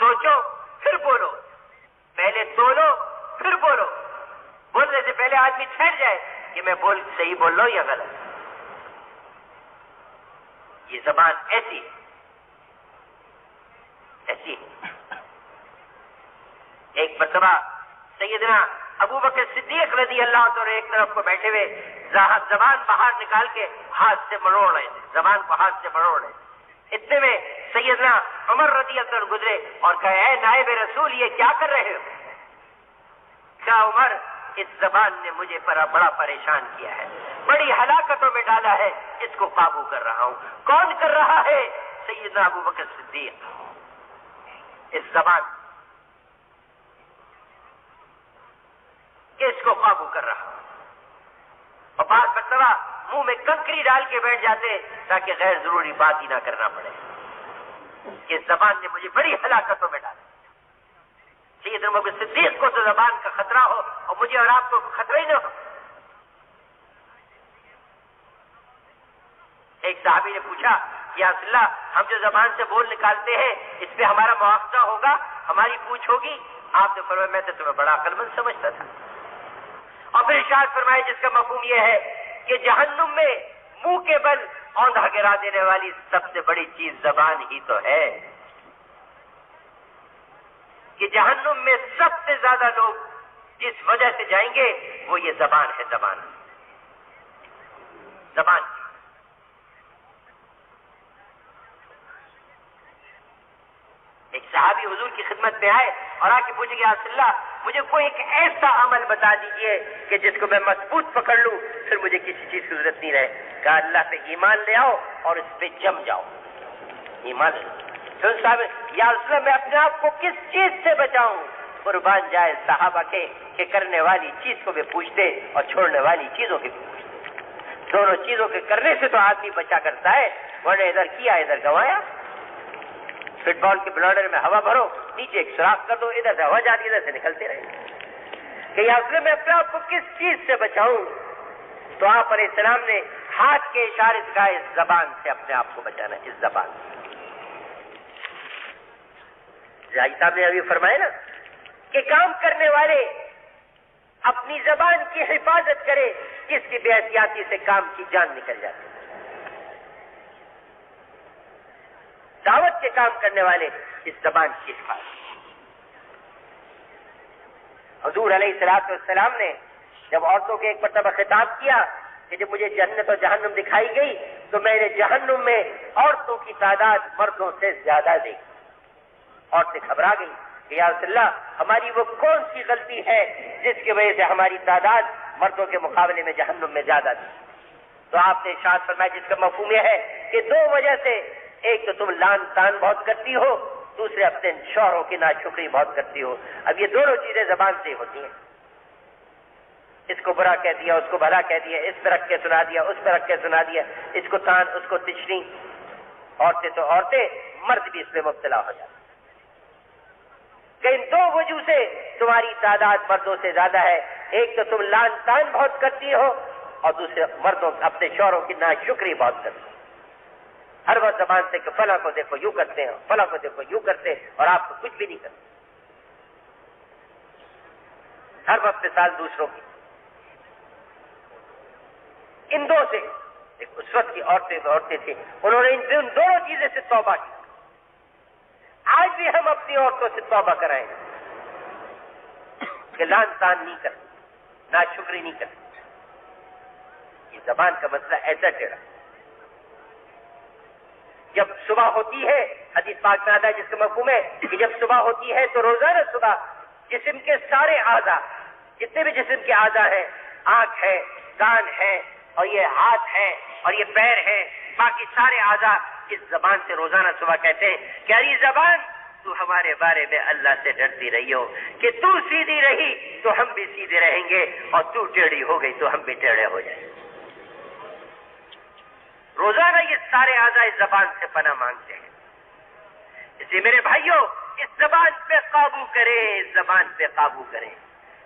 سوچو پھر بولو، پہلے تولو پھر بولو، بولنے سے پہلے آدمی ٹھہر جائے کہ میں صحیح بول رہا ہوں یا غلط۔ یہ زبان ایسی ایسی ایک مرتبہ سیدنا ابو بکر صدیق رضی اللہ عنہ ایک طرف کو بیٹھے ہوئے زبان باہر نکال کے ہاتھ سے مروڑ رہے تھے، زبان کو ہاتھ سے مروڑ رہے تھے۔ اتنے میں سیدنا عمر رضی اللہ عنہ گزرے اور کہا اے نائب رسول یہ کیا کر رہے ہو؟ کہا عمر اس زبان نے مجھے بڑا پریشان کیا ہے، بڑی ہلاکتوں میں ڈالا ہے، اس کو قابو کر رہا ہوں۔ کون کر رہا ہے؟ سیدنا ابو بکر صدیق۔ اس زبان کہ اس کو قابو کر رہا ہوں، اور بعض مرتبہ منہ میں کنکری ڈال کے بیٹھ جاتے تاکہ غیر ضروری بات ہی نہ کرنا پڑے۔ کہ اس زبان نے مجھے بڑی ہلاکتوں میں ڈالا۔ سیدنا ابو بکر صدیق کو تو زبان کا خطرہ ہو اور مجھے اور آپ کو خطرہ ہی نہ ہو۔ ایک صحابی نے پوچھا یا رسول اللہ ہم جو زبان سے بول نکالتے ہیں اس پہ ہمارا مواخذہ ہوگا، ہماری پوچھ ہوگی؟ آپ نے فرمایا میں تو تمہیں بڑا عقل مند سمجھتا تھا۔ اور پھر ارشاد فرمایا جس کا مفہوم یہ ہے کہ جہنم میں منہ کے بل اوندھا گرا دینے والی سب سے بڑی چیز زبان ہی تو ہے، کہ جہنم میں سب سے زیادہ لوگ جس وجہ سے جائیں گے وہ یہ زبان ہے۔ زبان ایک صحابی حضور کی خدمت میں آئے اور آ کے پوچھے کہ یا رسول اللہ مجھے کوئی ایک ایسا عمل بتا دیجئے کہ جس کو میں مضبوط پکڑ لوں پھر مجھے کسی چیز کی ضرورت نہیں رہے۔ کہا اللہ پہ ایمان لے آؤ اور اس پہ جم جاؤ، ایمان لے۔ پھر صاحب یا رسول اللہ میں اپنے آپ کو کس چیز سے بچاؤں؟ قربان جائے صحابہ کے کہ کرنے والی چیز کو بھی پوچھتے اور چھوڑنے والی چیزوں کے بھی پوچھتے۔ دونوں چیزوں کے کرنے سے تو آدمی بچا کرتا ہے، ورنہ ادھر کیا ادھر گوایا۔ فٹ بال کے بلڈر میں ہوا بھرو، نیچے ایک سوراخ کر دو، ادھر سے ہوا جاتی ادھر سے نکلتے رہے۔ کہ یا رسول اللہ میں اپنے آپ کو کس چیز سے بچاؤں؟ تو آپ علیہ السلام نے ہاتھ کے اشارے سے کہا اس زبان سے اپنے آپ کو بچانا، اس زبان سے۔ صاحب نے ابھی فرمایا نا کہ کام کرنے والے اپنی زبان کی حفاظت کرے، جس کی بے احتیاطی سے کام کی جان نکل جاتی ہے۔ دعوت کے کام کرنے والے اس زبان کی حفاظت۔ حضور علیہ الصلوۃ والسلام نے جب عورتوں کے ایک مرتبہ خطاب کیا کہ جب مجھے جنت اور جہنم دکھائی گئی تو میں نے جہنم میں عورتوں کی تعداد مردوں سے زیادہ دیکھی۔ عورتیں گھبرا گئی کہ یا رسول اللہ ہماری وہ کون سی غلطی ہے جس کی وجہ سے ہماری تعداد مردوں کے مقابلے میں جہنم میں زیادہ تھی؟ تو آپ نے ارشاد فرمایا جس کا مفہوم یہ ہے کہ دو وجہ سے، ایک تو تم لان تان بہت کرتی ہو، دوسرے اپنے شوہروں کی ناشکری بہت کرتی ہو۔ اب یہ دونوں چیزیں زبان سے ہوتی ہیں، اس کو برا کہہ دیا، اس کو بھلا کہہ دیا، اس پہ رکھ کے سنا دیا، اس پہ رکھ کے سنا دیا، اس کو تان اس کو تشنی۔ عورتیں تو عورتیں، مرد بھی اس میں مبتلا ہو جاتے۔ کہ ان دو وجہ سے تمہاری تعداد مردوں سے زیادہ ہے، ایک تو تم لان تان بہت کرتی ہو اور دوسرے مردوں اپنے شوہروں کی ناشکری بہت کرتی ہو۔ ہر وقت زبان سے کہ فلاں کو دیکھو یوں کرتے ہیں، فلاں کو دیکھو یوں کرتے ہیں، اور آپ کو کچھ بھی نہیں کرتے۔ ہر وقت مثال دوسروں کی۔ ان دو سے اس وقت کی عورتیں تھیں، انہوں نے ان دونوں چیزوں سے توبہ کی۔ آج بھی ہم اپنی عورتوں سے توبہ کرائیں کہ لان تان نہیں کرتے، ناشکری نہیں کرتے۔ یہ زبان کا مسئلہ ایسا ٹیڑھا۔ جب صبح ہوتی ہے، حدیث پاک میں آتا ہے جس کا مفہوم ہے کہ جب صبح ہوتی ہے تو روزانہ صبح جسم کے سارے اعضاء، جتنے بھی جسم کے اعضاء ہیں، آنکھ ہے، کان ہے، اور یہ ہاتھ ہے، اور یہ پیر ہے، باقی سارے اعضاء اس زبان سے روزانہ صبح کہتے ہیں کہ اری زبان تو ہمارے بارے میں اللہ سے ڈرتی رہی ہو کہ تو سیدھی رہی تو ہم بھی سیدھے رہیں گے، اور تو ٹیڑھی ہو گئی تو ہم بھی ٹیڑھے ہو جائیں گے۔ روزانہ یہ سارے اعضاء اس زبان سے پناہ مانگتے ہیں۔ اس لیے میرے بھائیوں اس زبان پہ قابو کریں، اس زبان پہ قابو کریں۔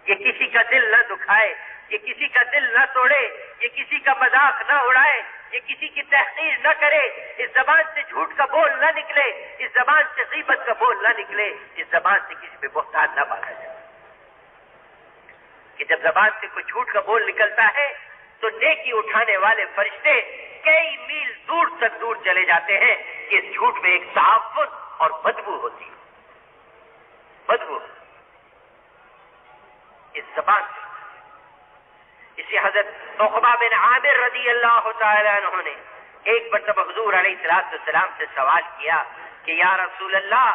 یہ کسی کا دل نہ دکھائے، یہ کسی کا دل نہ توڑے، یہ کسی کا مذاق نہ اڑائے، یہ کسی کی تحقیر نہ کرے، اس زبان سے جھوٹ کا بول نہ نکلے، اس زبان سے غیبت کا بول نہ نکلے، اس زبان سے کسی پہ بہتان نہ باندھا جائے. کہ جب زبان سے کوئی جھوٹ کا بول نکلتا ہے تو نیکی اٹھانے والے فرشتے کئی میل دور تک دور چلے جاتے ہیں کہ اس جھوٹ میں ایک تعفن اور بدبو ہوتی ہے. بدبو اس زبان سے. اسی حضرت عقبہ بن عامر رضی اللہ تعالی عنہ نے ایک مرتبہ حضور علیہ السلام سے سوال کیا کہ یا رسول اللہ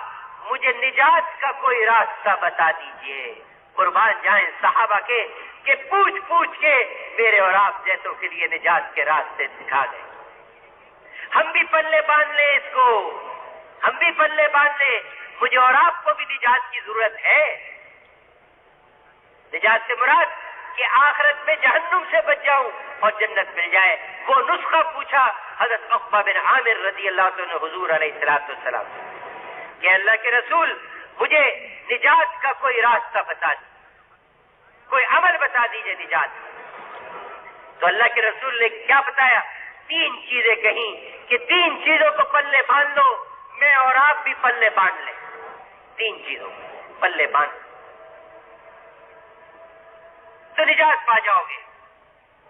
مجھے نجات کا کوئی راستہ بتا دیجئے. قربان جائیں صحابہ کے کہ پوچھ پوچھ کے میرے اور آپ جیسوں کے لیے نجات کے راستے سکھا گئے. ہم بھی پلے باندھ لیں اس کو، ہم بھی پلے باندھ لیں. مجھے اور آپ کو بھی نجات کی ضرورت ہے. نجات سے مراد کہ آخرت میں جہنم سے بچ جاؤں اور جنت مل جائے. وہ نسخہ پوچھا حضرت عقبہ بن عامر رضی اللہ عنہ حضور علیہ السلام کہ اللہ کے رسول مجھے نجات کا کوئی راستہ بتا دیجیے، کوئی عمل بتا دیجیے نجات. تو اللہ کے رسول نے کیا بتایا؟ 3 چیزیں کہیں کہ 3 چیزوں کو پلے باندھ لو، میں اور آپ بھی پلے باندھ لیں. 3 چیزوں پلے باندھ تو نجات پا جاؤ گے.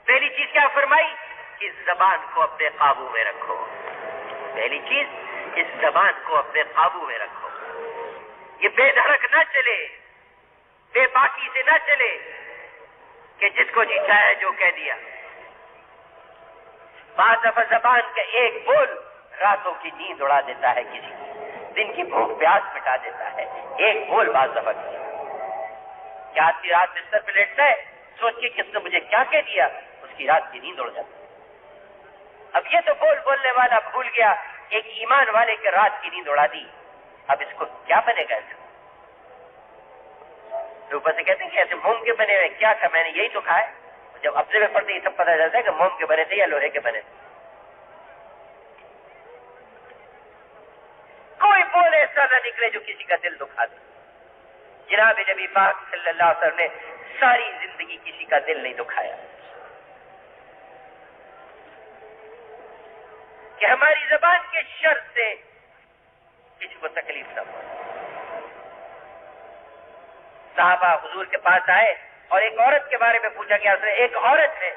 پہلی چیز کیا فرمائی؟ اس زبان کو اپنے قابو میں رکھو. پہلی چیز اس زبان کو اپنے قابو میں رکھو. یہ بے دھڑک نہ چلے، بے باکی سے نہ چلے کہ جس کو جی چاہے جو کہہ دیا. بعض دفعہ زبان کا ایک بول راتوں کی نیند اڑا دیتا ہے، کسی کی دن کی بھوک پیاس مٹا دیتا ہے. ایک بول بعض دفعہ کیا آدمی رات بستر پہ لیٹتا ہے سوچ کے کس نے مجھے کیا کہہ دیا، اس کی رات کی نیند اڑ جاتی ہے. اب یہ تو بولنے والا بھول گیا، ایک ایمان والے کے رات کی نیند اڑا دی. اب اس کو کیا بنے گا؟ اوپر سے کہتے ہیں کہ ایسے موم کے بنے ہوئے کیا تھا، میں نے یہی تو کھایا. جب اپنے میں پڑھتے یہ سب پتہ چلتا ہے کہ موم کے بنے تھے یا لوہے کے بنے تھے. کوئی بول ایسا نہ نکلے جو کسی کا دل دکھا دے. جناب نبی پاک صلی اللہ علیہ وسلم نے ساری زندگی کسی کا دل نہیں دکھایا کہ ہماری زبان کے شر سے کسی کو تکلیف نہ ہو. صحابہ حضور کے پاس آئے اور ایک عورت کے بارے میں پوچھا گیا. اس نے ایک عورت ہے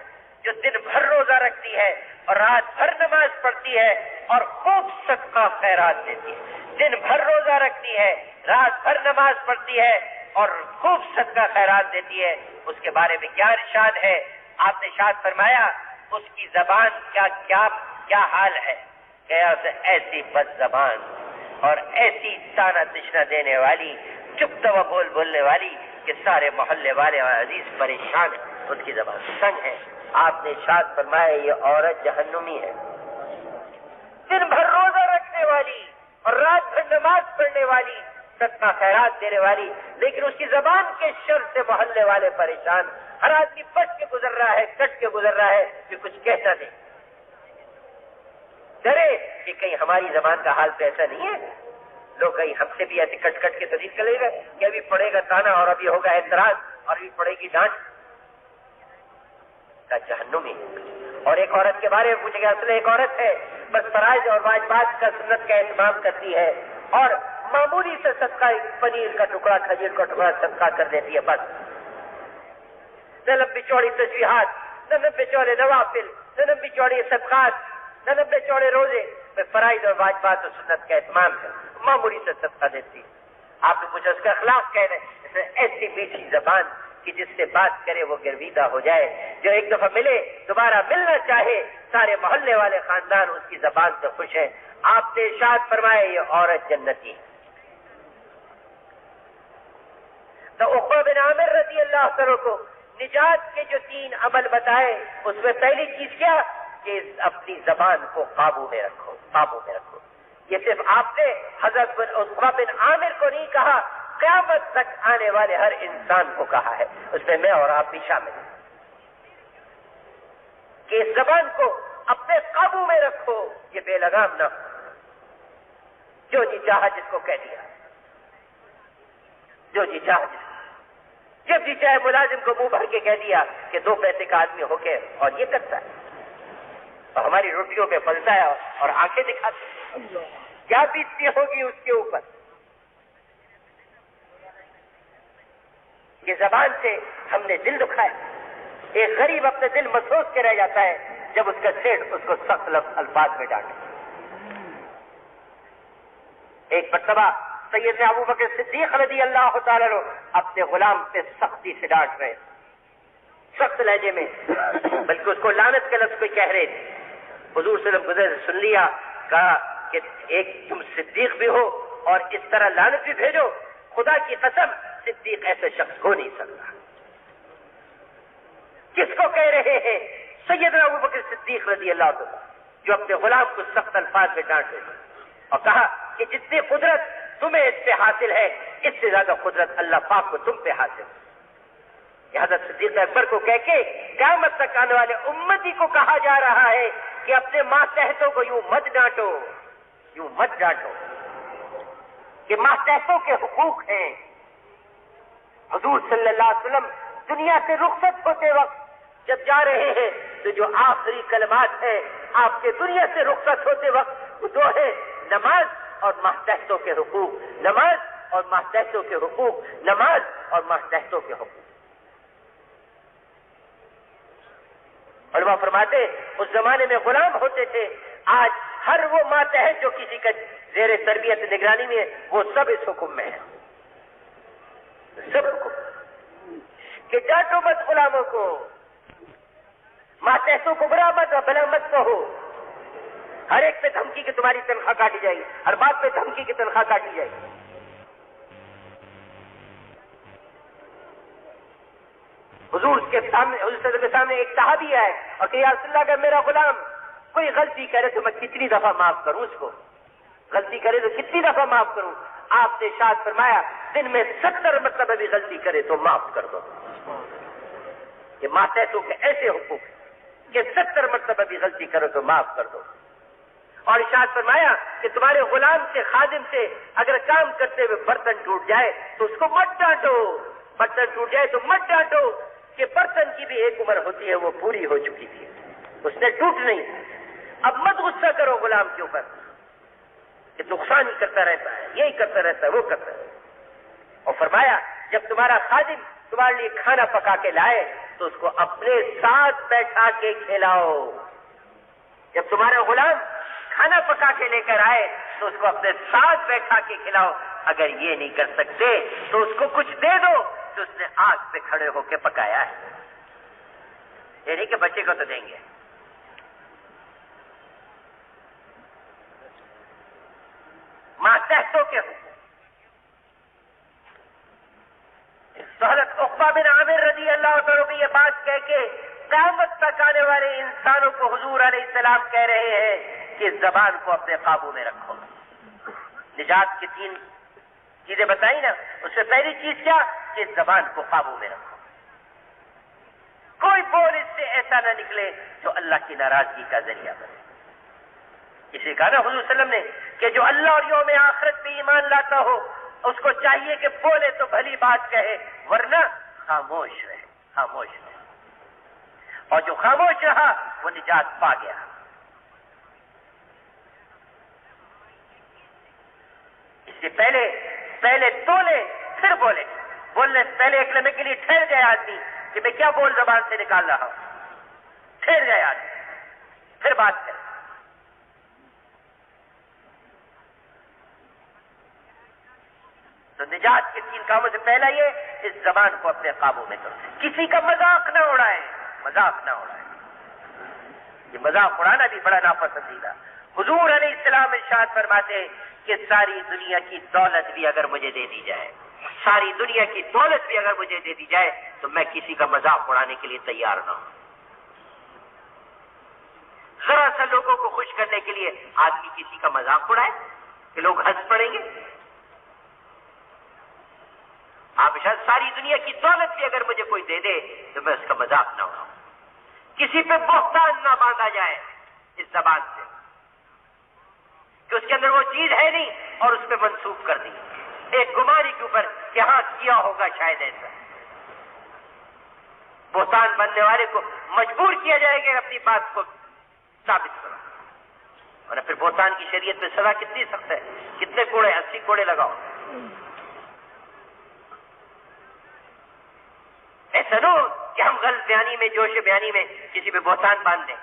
جو دن بھر روزہ رکھتی ہے اور رات بھر نماز پڑھتی ہے اور خوب صدقہ خیرات دیتی ہے. دن بھر روزہ رکھتی ہے، رات بھر نماز پڑھتی ہے اور خوب صدقہ خیرات دیتی ہے. اس کے بارے میں کیا ارشاد ہے؟ آپ نے ارشاد فرمایا اس کی زبان کیا حال ہے کہ ایسی بد زبان اور ایسی تانا تشنا دینے والی، چپ دوا بولنے والی کہ سارے محلے والے اور عزیز پریشان ہیں. اس کی زبان سنگ ہے. آپ نے ارشاد فرمایا یہ عورت جہنمی ہے. دن بھر روزہ رکھنے والی اور رات بھر نماز پڑھنے والی، صدقہ خیرات دینے والی، لیکن اس کی زبان کے شر سے محلے والے پریشان. ہر آدمی بچ کے گزر رہا ہے، کٹ کے گزر رہا ہے کہ کچھ کہتا نہیں. ڈرے کہ کہیں ہماری زبان کا حال تو ایسا نہیں ہے، لوگ کہیں ہم سے بھی ایسے کٹ کٹ کے تو نہیں چلے گئے کہ ابھی پڑے گا تانا اور ابھی ہوگا اعتراض اور ابھی پڑے گی ڈانٹ کا جہنمی. اور ایک عورت کے بارے میں پوچھے گا. اصل ایک عورت ہے بس فرائض اور واجبات کا سنت کا اہتمام کرتی ہے اور معمولی سے صدقہ پنیر کا ٹکڑا، کھجور کا ٹکڑا صدقہ کر دیتی ہے. بس نہ لمبی چوڑی تسبیحات، نہ لمبے چوڑے نوافل، نہ لمبی چوڑی صدقات، نہ لمبے چوڑے روزے. میں فرائض اور واجبات اور سنت کا اہتمام ہے، معمولی سے صدقہ دیتی. آپ نے پوچھا اس کا اخلاق کہہ رہے ہیں؟ ایسی میٹھی زبان کہ جس سے بات کرے وہ گرویدہ ہو جائے، جو ایک دفعہ ملے دوبارہ ملنا چاہے. سارے محلے والے خاندان اس کی زبان سے خوش ہیں. آپ نے ارشاد فرمایا یہ عورت جنتی. تو عقبہ بن عامر رضی اللہ عنہ کو نجات کے جو 3 عمل بتائے اس میں پہلی چیز کیا کہ اپنی زبان کو قابو میں رکھو، قابو میں رکھو. یہ صرف آپ نے حضرت عقبہ بن عامر کو نہیں کہا، قیامت تک آنے والے ہر انسان کو کہا ہے. اس میں اور آپ بھی شامل ہیں کہ اس زبان کو اپنے قابو میں رکھو، یہ بے لگام نہ ہو. جو جی چاہا جس کو کہہ دیا، جو جی چاہا جس کو، جب جی چاہے ملازم کو منہ بھر کے کہہ دیا کہ 2 پیسے کا آدمی ہو کے اور یہ کرتا ہے. اور ہماری روٹیوں پہ پلتا ہے اور آنکھیں دکھاتے ہیں. کیا بیتتی ہوگی اس کے اوپر کہ زبان سے ہم نے دل دکھایا. ایک غریب اپنے دل محسوس کے رہ جاتا ہے جب اس کا سیٹ اس کو سخت الفاظ میں ڈانٹے. ایک مرتبہ سید ابو بکر صدیق رضی اللہ تعالیٰ عنہ اپنے غلام پہ سختی سے ڈانٹ رہے, سخت لہجے میں, بلکہ اس کو لعنت کے لفظ پہ کہہ رہے تھے. حضور صلی اللہ علیہ وسلم سن لیا, کہا کہ ایک تم صدیق بھی ہو اور اس طرح لعنت بھی بھیجو, خدا کی قسم صدیق ایسے شخص ہو نہیں سکتا. کس کو کہہ رہے ہیں؟ سیدنا ابو بکر صدیق رضی اللہ عنہ, جو اپنے غلام کو سخت الفاظ میں ڈانٹ رہے ہیں اور کہا کہ جتنی قدرت تمہیں اس پہ حاصل ہے اس سے زیادہ قدرت اللہ پاک کو تم پہ حاصل ہے. حضرت صدیق اکبر کو کہہ کے قیامت تک آنے والے امتی کو کہا جا رہا ہے کہ اپنے ماتحتوں کو یوں مت ڈانٹو, یوں مت ڈانٹو, کہ ماتحتوں کے حقوق ہیں. حضور صلی اللہ علیہ وسلم دنیا سے رخصت ہوتے وقت جب جا رہے ہیں تو جو آخری کلمات ہیں آپ کے دنیا سے رخصت ہوتے وقت وہ دو ہیں, نماز اور ماتحتوں کے حقوق, نماز اور ماتحتوں کے حقوق, نماز اور ماتحتوں کے حقوق. علماء فرماتے اس زمانے میں غلام ہوتے تھے, آج ہر وہ ماتحت جو کسی کا زیر تربیت نگرانی میں ہے وہ سب اس حکم میں ہے, سب حکم کہ ڈانٹو مت غلاموں کو, ماتحتوں کو برا مت بلا مت کہو. ہر ایک پہ دھمکی کہ تمہاری تنخواہ کاٹی جائے گی, ہر بات پہ دھمکی کی تنخواہ کاٹی جائے گی. حضور کے سامنے, حضور صلی اللہ علیہ وسلم کے سامنے ایک صحابی آئے اور کہ یا رسول اللہ اگر میرا غلام کوئی غلطی کرے تو میں کتنی دفعہ معاف کروں اس کو, غلطی کرے تو کتنی دفعہ معاف کروں؟ آپ نے ارشاد فرمایا دن میں 70 مرتبہ بھی غلطی کرے تو معاف کر دو. یہ ماتحتوں کے ایسے حقوق کہ 70 مرتبہ بھی غلطی کرو تو معاف کر دو. اور ارشاد فرمایا کہ تمہارے غلام سے, خادم سے اگر کام کرتے ہوئے برتن ٹوٹ جائے تو اس کو مت ڈانٹو, برتن ٹوٹ جائے تو مت ڈانٹو, کہ برتن کی بھی ایک عمر ہوتی ہے, وہ پوری ہو چکی تھی, اس نے ٹوٹ نہیں. اب مت غصہ کرو غلام کے اوپر کہ نقصان ہی کرتا رہتا ہے, یہی کرتا رہتا ہے, وہ کرتا ہے. اور فرمایا جب تمہارا خادم تمہارے لیے کھانا پکا کے لائے تو اس کو اپنے ساتھ بیٹھا کے کھلاؤ. جب تمہارا غلام کھانا پکا کے لے کر آئے تو اس کو اپنے ساتھ بیٹھا کے کھلاؤ. اگر یہ نہیں کر سکتے تو اس کو کچھ دے دو جو اس نے آگ پہ کھڑے ہو کے پکایا ہے. یہ نہیں کہ بچے کو تو دیں گے. ماتحتوں کے حقوق. تو حضرت عقبہ بن عامر رضی اللہ عنہ بھی یہ بات کہہ کے قیامت تک آنے والے انسانوں کو حضور علیہ السلام کہہ رہے ہیں کہ زبان کو اپنے قابو میں رکھو. نجات کی 3 چیزیں بتائی نا, اس سے پہلی چیز کیا کہ زبان کو قابو میں رکھو. کوئی بول اس سے ایسا نہ نکلے جو اللہ کی ناراضگی کا ذریعہ بنے. اسی کہا نا حضور صلی اللہ علیہ وسلم نے کہ جو اللہ اور یوم آخرت پہ ایمان لاتا ہو اس کو چاہیے کہ بولے تو بھلی بات کہے, ورنہ خاموش رہے, خاموش رہے. اور جو خاموش رہا وہ نجات پا گیا. اس سے پہلے تولے پھر بولے. بولنے سے پہلے ایک لمحے کے لیے ٹھہر جائے آدمی کہ میں کیا بول زبان سے نکال رہا ہوں, ٹھہر جائے آدمی, پھر بات کرے. تو نجات کے 3 کاموں سے پہلا یہ اس زبان کو اپنے قابو میں کرو. کسی کا مذاق نہ اڑائے, مذاق نہ اڑائے. یہ مذاق اڑانا بھی بڑا ناپسندیدہ. حضور علیہ السلام ارشاد فرماتے ہیں کہ ساری دنیا کی دولت بھی اگر مجھے دے دی جائے, ساری دنیا کی دولت بھی اگر مجھے دے دی جائے تو میں کسی کا مذاق اڑانے کے لیے تیار نہ ہوں. ذرا سا لوگوں کو خوش کرنے کے لیے آدمی کسی کا مذاق اڑائے کہ لوگ ہنس پڑیں گے. آپ شاید ساری دنیا کی دولت بھی اگر مجھے کوئی دے دے تو میں اس کا مذاق نہ اڑاؤں. کسی پہ بہتان نہ باندھا جائے اس زبان سے کہ اس کے اندر وہ چیز ہے نہیں اور اس پہ منسوخ کر دی ایک گمانی کے اوپر کہ ہاں کیا ہوگا شاید ایسا. بہتان بننے والے کو مجبور کیا جائے گا اپنی بات کو ثابت کرو، اور پھر بہتان کی شریعت میں سزا کتنی سخت ہے، کتنے کوڑے، 80 کوڑے لگاؤ. ایسا نہ ہو کہ ہم غلط بیانی میں، جوش بیانی میں کسی پہ بہتان باندھ دیں.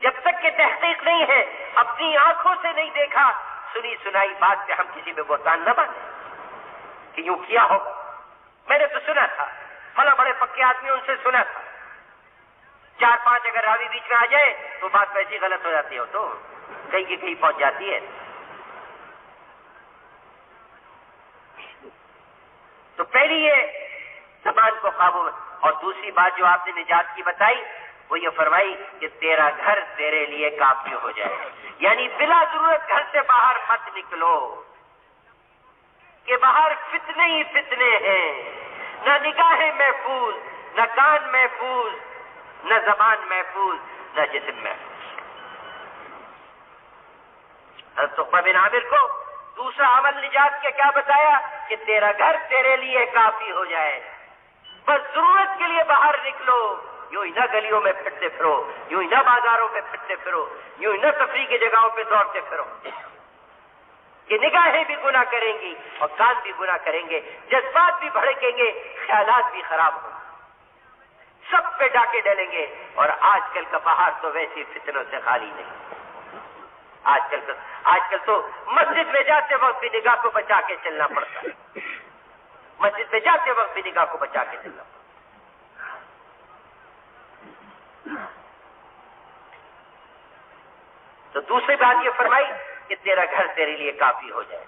جب تک کہ تحقیق نہیں ہے، اپنی آنکھوں سے نہیں دیکھا، سنی سنائی بات پہ ہم کسی پہ بہتان نہ باندھیں کہ یوں کیا ہوگا. میں نے تو سنا تھا، فلاں بڑے پکے آدمی ان سے سنا تھا. 4-5 اگر راوی بیچ میں آ جائے تو بات ویسی غلط ہو جاتی ہے، تو کہیں کی کہیں پہنچ جاتی ہے. تو پہلی یہ زبان کو قابو میں، اور دوسری بات جو آپ نے نجات کی بتائی وہ یہ فرمائی کہ تیرا گھر تیرے لیے کافی ہو جائے. یعنی بلا ضرورت گھر سے باہر مت نکلو کہ باہر فتنے ہی فتنے ہیں، نہ نگاہیں محفوظ، نہ کان محفوظ، نہ زبان محفوظ، نہ جسم محفوظ. حضرت عقبہ بن عامر کو دوسرا عمل نجات کے کیا بتایا کہ تیرا گھر تیرے لیے کافی ہو جائے. بس ضرورت کے لیے باہر نکلو، یوں ہی نہ گلیوں میں پھرتے پھرو، یوں ہی نہ بازاروں پہ پھرتے پھرو، یوں ہی نہ تفریح کی جگہوں پہ دوڑتے پھرو کہ نگاہیں بھی گناہ کریں گی اور کان بھی گناہ کریں گے، جذبات بھی بھڑکیں گے، خیالات بھی خراب ہوں گے، سب پہ ڈاکے ڈلیں گے. اور آج کل کا باہر تو ویسی فتنوں سے خالی نہیں. آج کل تو مسجد میں جاتے وقت بھی نگاہ کو بچا کے چلنا پڑتا ہے. مسجد میں جاتے وقت بھی نگاہ کو بچا کے چلنا پڑتا ہے. تو دوسری بات یہ فرمائی کہ تیرا گھر تیرے لیے کافی ہو جائے،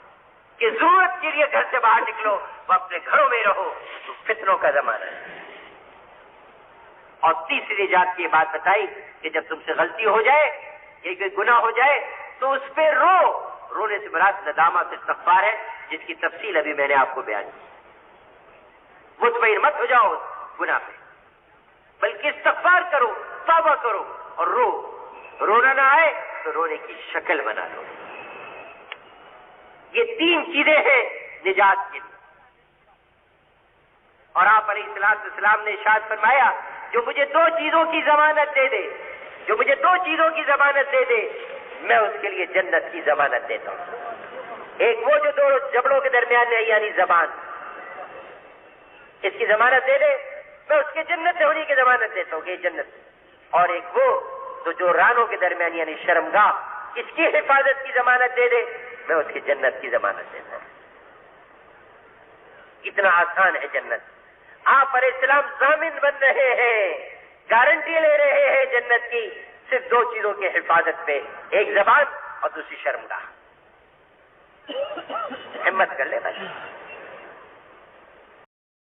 کہ ضرورت کے لیے گھر سے باہر نکلو، وہ اپنے گھروں میں رہو، تو فتنوں کا زمانہ ہے. اور تیسری جات کی بات بتائی کہ جب تم سے غلطی ہو جائے یا کوئی گناہ ہو جائے تو اس پہ رونے سے مراد ندامت استغفار ہے، جس کی تفصیل ابھی میں نے آپ کو بیان کی. مطمئن مت ہو جاؤ گناہ پہ، بلکہ استغفار کرو، توبہ کرو اور رونا نہ آئے تو رونے کی شکل بنا لو. یہ 3 چیزیں ہیں نجات کے لیے. اور آپ علیہ السلام نے ارشاد فرمایا جو مجھے 2 چیزوں کی ضمانت دے دے، جو مجھے 2 چیزوں کی ضمانت دے دے، میں اس کے لیے جنت کی ضمانت دیتا ہوں. ایک وہ جو 2 جبڑوں کے درمیان ہے یعنی زبان، اس کی ضمانت دے دے، میں اس کے جنت سے ہونے کی ضمانت دیتا ہوں کہ یہ جنت. اور ایک وہ تو جو رانوں کے درمیان یعنی شرمگاہ، اس کی حفاظت کی ضمانت دے دے، میں اس کی جنت کی ضمانت دیتا ہوں. کتنا آسان ہے جنت. آپ علیہ السلام ضامن بن رہے ہیں، گارنٹی لے رہے ہیں جنت کی، صرف 2 چیزوں کی حفاظت پہ، ایک زبان اور دوسری شرمگاہ. ہمت کر لے بھائی.